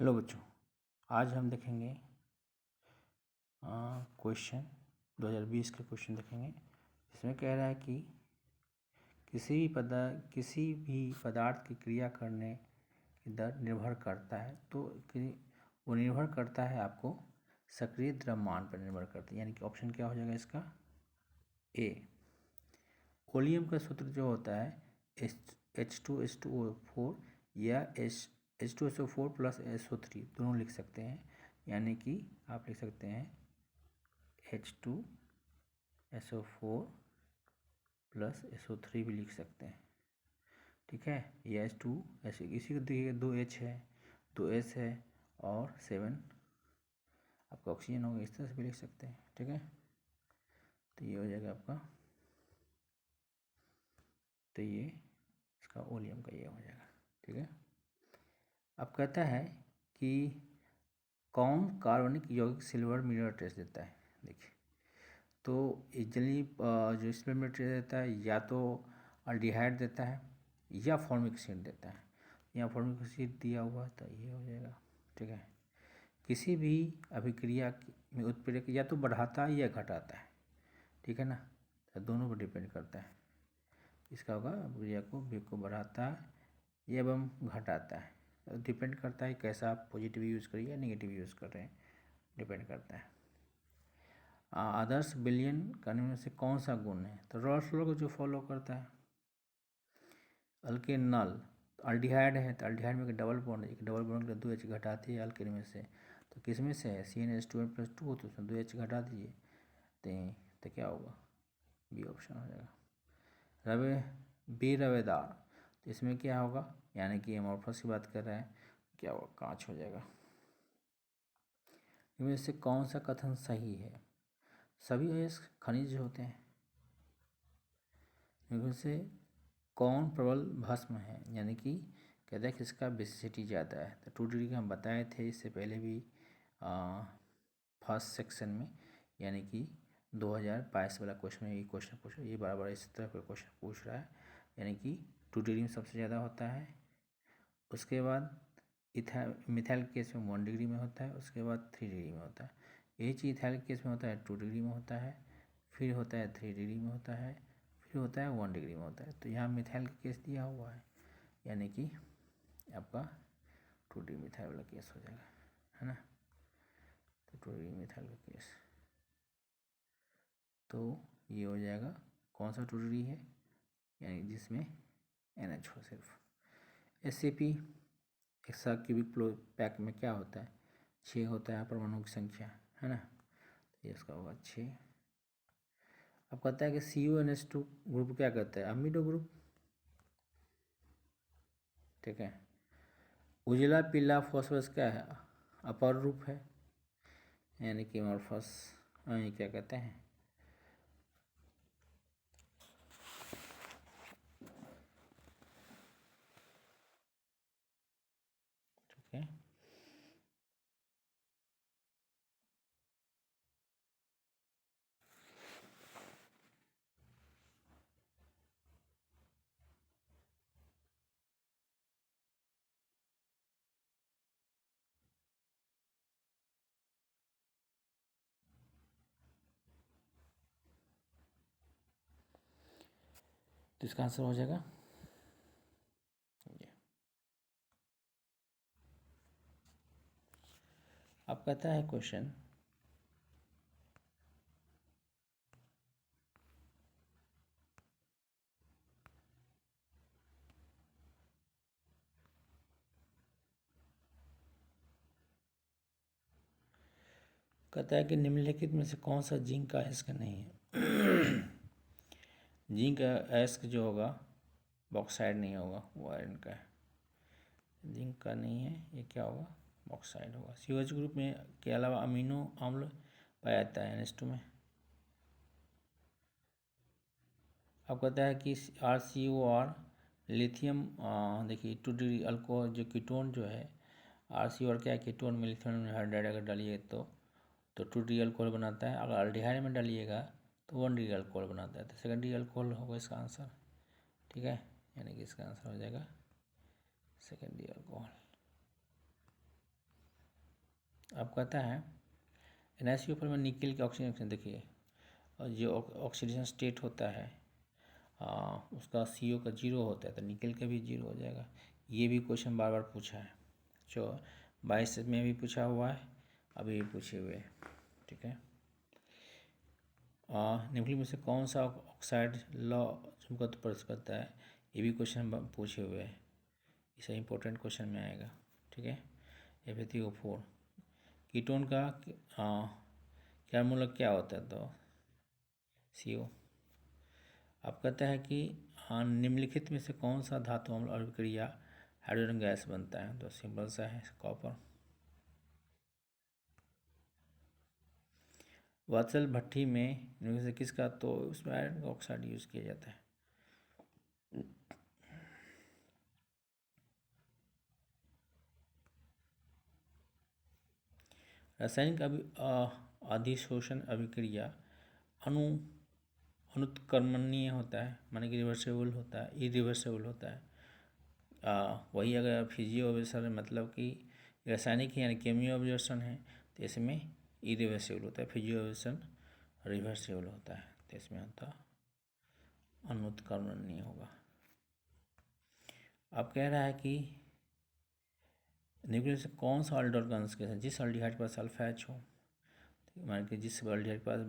Hello बच्चों, आज हम देखेंगे क्वेश्चन 2020 का क्वेश्चन देखेंगे। इसमें कह रहा है कि किसी भी पदार्थ की क्रिया करने की दर निर्भर करता है, तो वो निर्भर करता है आपको सक्रिय द्रव्यमान पर निर्भर करता है। यानी कि ऑप्शन क्या हो जाएगा इसका? ए। कोलियम का सूत्र जो होता है H2SO4 या H2SO4 प्लस SO3 दोनों लिख सकते हैं। यानी कि आप लिख सकते हैं H2SO4 प्लस SO3 भी लिख सकते हैं, ठीक है। ये H2 ऐसे इसी को देखिए, 2 H है, 2 S है और 7 आपका ऑक्सीजन होगा। इस तरह से भी लिख सकते हैं, ठीक है। तो ये हो जाएगा आपका, तो ये इसका ओलियम का ये हो जाएगा, ठीक है। अब कहता है कि कौन कार्बनिक यौगिक सिल्वर मिरर टेस्ट देता है। देखिए, तो इजली जो सिल्वर मिरर टेस्ट देता है या तो अल्डिहाइड देता है या फॉर्मिक एसिड देता है। यहाँ फॉर्मिक एसिड दिया हुआ है तो ये हो जाएगा, ठीक है। किसी भी अभिक्रिया में उत्प्रेरक या तो बढ़ाता है या घटाता है, ठीक है ना। तो दोनों पर डिपेंड करता है। इसका होगा अभिक्रिया को वेग को बढ़ाता है एवं घटाता है। डिपेंड करता है कैसा आप पॉजिटिव यूज़ करिए या नेगेटिव यूज़ कर रहे हैं, डिपेंड करता है। आदर्श विलयन करने में से कौन सा गुण है? तो रॉल्स लॉ को जो फॉलो करता है। अल्केनॉल, तो अल्डिहाइड है तो अल्डिहाइड में एक डबल बॉन्ड के 2 H घटाती है अल्केन में से। तो किस में से है? CnH2n+2, तो उसमें 2 H घटा दीजिए तो क्या होगा? बी ऑप्शन हो जाएगा। रवेदार, तो इसमें क्या होगा? यानी कि एमोर्फस की बात कर रहे हैं, क्या होगा? कांच हो जाएगा। इनमें से कौन सा कथन सही है? सभी अयस्क खनिज होते हैं। इनमें से कौन प्रबल भस्म है? यानी कि कहते हैं कि इसका विसिसिटी ज़्यादा है। तो 2 डिग्री का हम बताए थे इससे पहले भी फर्स्ट सेक्शन में, यानी कि 2022 वाला क्वेश्चन में ये क्वेश्चन पूछा, ये बार इस तरह का क्वेश्चन पूछ रहा है। यानी कि 2 डिग्री में सबसे ज़्यादा होता है, उसके बाद मिथाइल केस में 1 डिग्री में होता है, उसके बाद 3 डिग्री में होता है। यही चीज़ इथाइल केस में होता है 2 डिग्री में होता है, फिर होता है 3 डिग्री में होता है, फिर होता है 1 डिग्री में होता है। तो यहाँ मिथाइल का केस दिया हुआ है, यानी कि आपका 2 डिग्री मिथाइल वाला केस हो जाएगा, है ना। तो 2 डिग्री मिथाइल का केस, तो ये हो जाएगा कौन सा 2 डिग्री है, यानी जिसमें NH हो सिर्फ। SCP एक्सा क्यूबिक पैक में क्या होता है? 6 होता है परमाणु की संख्या, है ना। तो ये इसका होगा 6। अब कहता है कि CuNH2 ग्रुप क्या कहता है? अमीडो ग्रुप, ठीक है। उजला पीला फॉस्फोरस क्या है? अपर रूप है, यानी कि अमोर्फस। ये क्या कहते हैं? ठीक है। तो इसका आंसर हो जाएगा ये। अब कहता है क्वेश्चन, कहता है कि निम्नलिखित में से कौन सा जिंक का अयस्क नहीं है? जिंक अयस्क जो होगा बॉक्साइड नहीं होगा, वो आयरन का है। जिंक का नहीं है, ये क्या होगा? बॉक्साइड होगा। COH ग्रुप में के अलावा अमीनो अम्ल पाया जाता है NH2 में। अब कहता है कि RCOR लिथियम, देखिए 2 डिग्री अल्कोहल जो कीटोन जो है, RCOR क्या है? कीटोन में लिथियम हाइड्राइड अगर डालिए तो 2 डिग्री अल्कोहल बनाता है। अगर अल्डिहाइड में डालिएगा तो 1 डिग्री अल्कोहल बनाता है। तो सेकेंड डिग्री अल्कोहल होगा इसका आंसर, ठीक है। यानी कि इसका आंसर हो जाएगा सेकेंड डिग्री अल्कोहल, अब कहता है NaCO4 में निकल के ऑक्सीजन, देखिए और जो ऑक्सीडेशन स्टेट होता है उसका CO का 0 होता है तो निकल का भी 0 हो जाएगा। ये भी क्वेश्चन बार बार पूछा है, जो 22 में भी पूछा हुआ है, अभी भी पूछे हुए हैं, ठीक है। निम्नलिखित में से कौन सा ऑक्साइड लॉ चुंबकत्व प्रदर्शित करता है, ये भी क्वेश्चन पूछे हुए हैं, इसे इंपॉर्टेंट क्वेश्चन में आएगा, ठीक है। Fe3O4 कीटोन का क्या मूलक क्या होता है, तो CO। अब कहता है कि निम्नलिखित में से कौन सा धातु अम्ल अभिक्रिया हाइड्रोजन गैस बनता है, तो सिंपल सा है, कॉपर। वत्सल भट्ठी में इनमें से किसका, तो उसमें आयरन ऑक्साइड यूज किया जाता है। रासायनिक अधिशोषण अभिक्रिया अनुत्क्रमणीय होता है, माने कि रिवर्सेबल होता है, इरिवर्सेबल होता है। वही अगर फिजियो ऑब्जर्वेशन मतलब कि रासायनिक यानी केमियो ऑब्जर्वेशन है तो इसमें इरिवर्सेबल होता है, फिजियो ऑब्जर्वेशन रिवर्सेबल होता है, तो इसमें होता अनुत्क्रमणीय होगा। अब कह रहा है कि न्यूक्लियर से कौन सा अल्डोल का अंश है, जिस अल्डिहाइड के पास अल्फा H हो, मान के जिस अल्डिहाइड के पास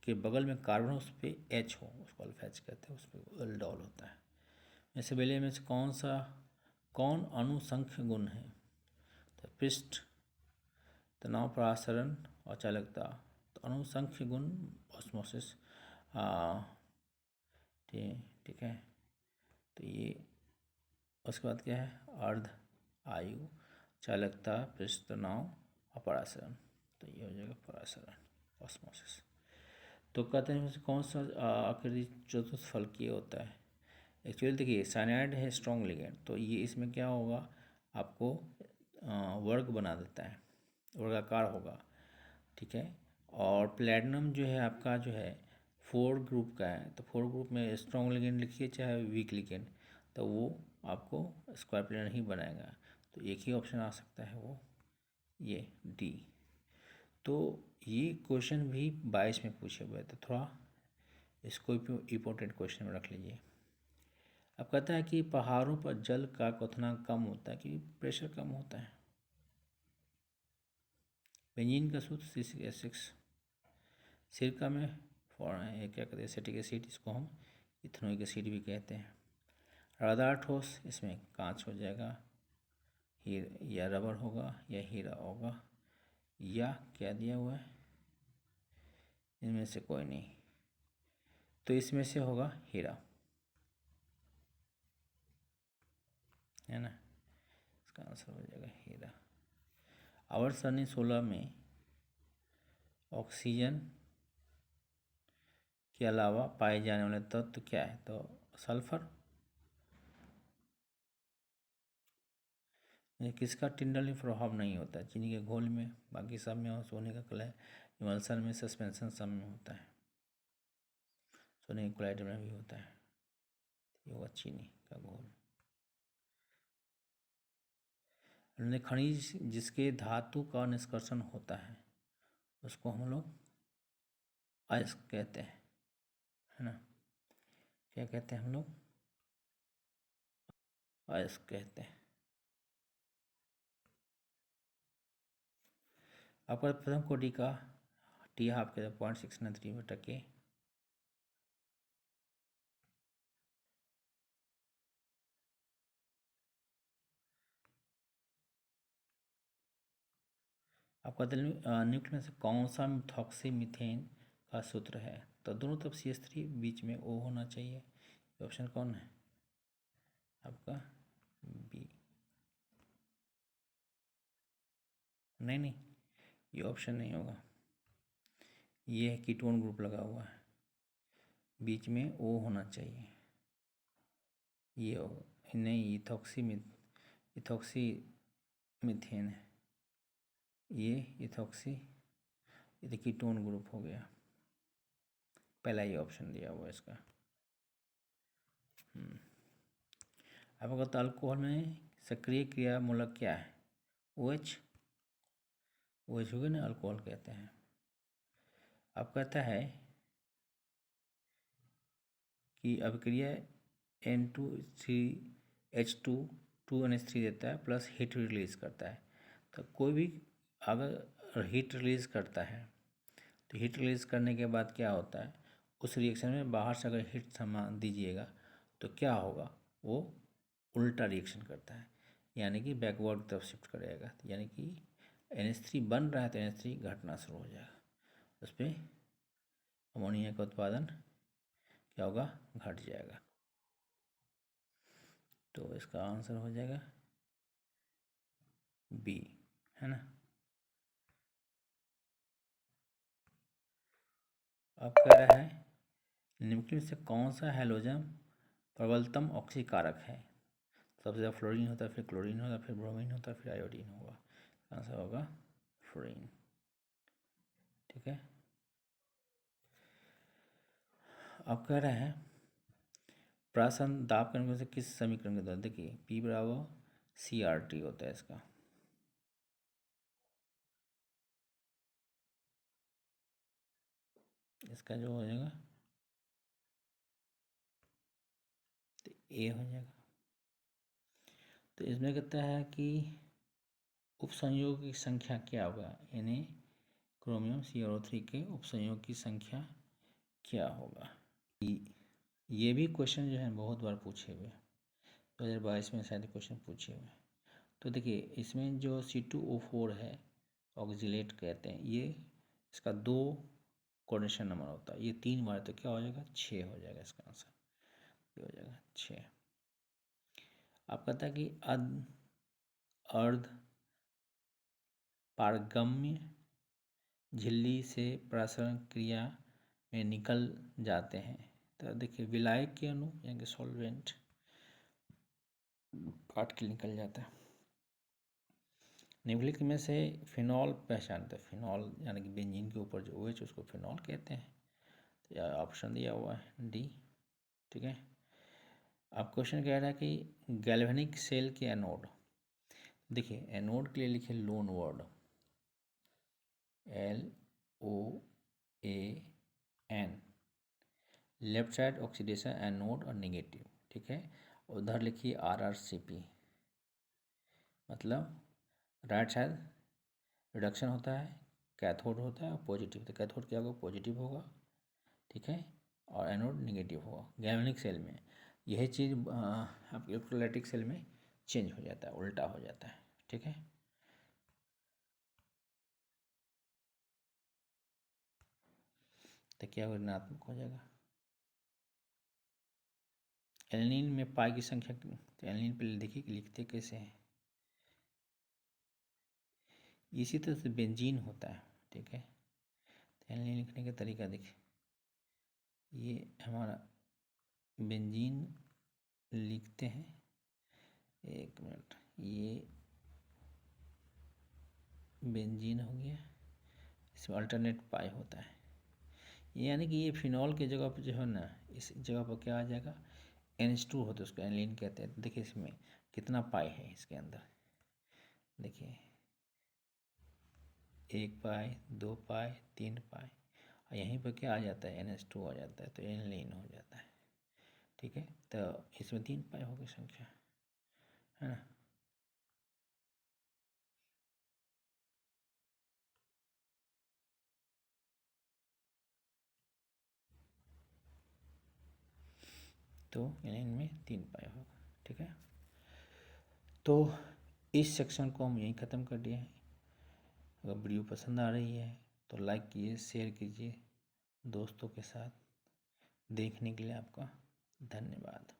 के बगल में कार्बन उस पर H हो, उसको अल्फा H कहते हैं, उस पर अल्डोल होता है। ऐसे बेले में से कौन अनुसंख्य गुण है, तो पृष्ठ, तनाव, परासरण और चालकता। तो अनुसंख्य गुण ऑस्मोसिस, ठीक है। तो ये उसके बाद क्या है, अर्ध आयु, चालकता, पृष्ठ तनाव और परासरण, तो ये हो जाएगा परासरण, ऑस्मोसिस। तो कहते हैं कौन सा आकृति चतुर्थ फलकीय होता है। एक्चुअली देखिए साइनाइड है स्ट्रॉन्ग लिगेंड, तो ये इसमें क्या होगा, आपको वर्ग बना देता है, वर्गाकार होगा, ठीक है। और प्लेटिनम जो है आपका जो है 4 ग्रुप का है, तो 4 ग्रुप में स्ट्रॉन्ग लिगेंड लिखिए चाहे वीक लिगेंड, तो वो आपको स्क्वायर प्लेनर ही बनाएगा। तो एक ही ऑप्शन आ सकता है, वो ये डी। तो ये क्वेश्चन भी 22 में पूछे हुए, तो थोड़ा इसको इम्पोर्टेंट क्वेश्चन में रख लीजिए। अब कहता है कि पहाड़ों पर जल का क्वथनांक कम होता है क्योंकि प्रेशर कम होता है। बेंजीन का सूत्र C6H6, सिरका में ये क्या कहते हैं, एसिटिक एसिड, इसको हम इथेनोइक एसिड भी कहते हैं। रडार ठोस, इसमें कांच हो जाएगा, या रबर होगा या हीरा होगा, या क्या दिया हुआ है, इनमें से कोई नहीं, तो इसमें से होगा हीरा, है ना, इसका आंसर हो जाएगा हीरा। आवर्त सारणी 16 में ऑक्सीजन के अलावा पाए जाने वाले तत्व क्या है, तो सल्फर। किसका टिंडल में प्रभाव नहीं होता, चीनी के घोल में, बाकी सब में सोने का कलय, इमल्सन में, सस्पेंशन सब में होता है, सोने के क्लोराइड में भी होता है, ये होगा चीनी का घोल। खनिज जिसके धातु का निष्कर्षण होता है उसको हम लोग अयस्क कहते हैं, है ना, क्या कहते हैं हम लोग, अयस्क कहते हैं। आपका प्रथम कोटि का टी आपके 0.693 आपका न्यूक्लियर में से कौन सा मिथॉक्सी मीथेन का सूत्र है, तो दोनों तरफ CH3, बीच में O होना चाहिए। ऑप्शन कौन है आपका, बी। नहीं, ये ऑप्शन नहीं होगा, ये कीटोन ग्रुप लगा हुआ है, बीच में O होना चाहिए, ये होगा नहीं, इथॉक्सी मीथेन है, ये इथॉक्सी, ये कीटोन ग्रुप हो गया, पहला ही ऑप्शन दिया हुआ इसका। आपको तो अल्कोहल में सक्रिय क्रिया मूलक क्या है, OH। OH हो गया ना, अल्कोहल कहते हैं। अब कहता है कि अभिक्रिया N2 3H2 2NH3 देता है प्लस हीट रिलीज करता है। तो कोई भी अगर हीट रिलीज करता है तो हीट रिलीज करने के बाद क्या होता है, उस रिएक्शन में बाहर से अगर हीट सामान दीजिएगा तो क्या होगा, वो उल्टा रिएक्शन करता है, यानी कि बैकवर्ड तरफ शिफ्ट करेगा। यानी कि NH3 बन रहा है तो NH3 घटना शुरू हो जाएगा, उस पर अमोनिया का उत्पादन क्या होगा, घट जाएगा। तो इसका आंसर हो जाएगा बी, है ना। अब कह रहा है निम्नलिखित में से कौन सा हैलोजन प्रबलतम ऑक्सीकारक है। सबसे ज़्यादा फ्लोरीन होता है, फिर क्लोरीन होता है, फिर ब्रोमीन होता है, फिर आयोडीन होगा। आंसर होगा फ्लोरीन। ठीक है। अब कह रहे हैं प्रासन दाब के अनुक्रम से किस समीकरण के द्वारा, देखिए P बराबर CRT होता है इसका। इसका जो हो जाएगा तो A हो जाएगा। तो इसमें कहता है कि उपसंयोग की संख्या क्या होगा, यानी क्रोमियम CrO3 के उपसंयोग की संख्या क्या होगा। ये भी क्वेश्चन जो है बहुत बार पूछे हुए, 2022 में शायद क्वेश्चन पूछे हुए। तो देखिए इसमें जो C2O4 है, ऑक्जिलेट कहते हैं, ये इसका 2 कोऑर्डिनेशन नंबर होता है, ये 3 बार तो क्या हो जाएगा, 6 हो जाएगा। इसका आंसर ये हो जाएगा 6। आप कहता है कि अर्ध पारगम्य झिल्ली से प्रसारण क्रिया में निकल जाते हैं। तो देखिए विलायक के अणु यानी कि सॉल्वेंट काट के निकल जाता है। निम्नलिखित में से फिनॉल पहचानते हैं, फिनॉल यानी कि बेंजीन के ऊपर जो OH उसको फिनॉल कहते हैं। तो यह ऑप्शन दिया हुआ है डी। ठीक है। अब क्वेश्चन कह रहा है कि गैल्वेनिक सेल के एनोड, देखिए एनोड के लिए लिखे loan word LOAN, left side oxidation anode और नेगेटिव। ठीक है। उधर लिखिए RRCP, मतलब राइट साइड रिडक्शन होता है, कैथोड होता है और पॉजिटिव। तो कैथोड क्या होगा, पॉजिटिव होगा। ठीक है। और एनोड नेगेटिव होगा। गैल्वेनिक सेल में यही चीज़ आपके इलेक्ट्रोलाइटिक सेल में चेंज हो जाता है, उल्टा हो जाता है। ठीक है। तो क्या ऋणात्मक हो जाएगा। एल्निन में पाई की संख्या, तो एल्निन पे देखिए लिखते कैसे हैं, इसी तरह से बेंजीन होता है। ठीक है। तो एल्निन लिखने का तरीका देखिए, ये हमारा बेंजीन लिखते हैं, एक मिनट, ये बेंजीन हो गया, इसमें अल्टरनेट पाई होता है, यानी कि ये फिनॉल की जगह पर जो है ना, इस जगह पर क्या आ जाएगा, NH2 होता है, उसको एनिलीन कहते हैं। देखिए इसमें कितना पाई है इसके अंदर, देखिए 1 पाई 2 पाई 3 पाई, और यहीं पर क्या आ जाता है, NH2 आ जाता है, तो एनिलीन हो जाता है। ठीक है। तो इसमें 3 पाई होगी संख्या, है ना। तो एनिलीन में 3 पाई होगा। ठीक है। तो इस सेक्शन को हम यहीं ख़त्म कर दिए हैं। अगर वीडियो पसंद आ रही है तो लाइक कीजिए, शेयर कीजिए दोस्तों के साथ। देखने के लिए आपका धन्यवाद।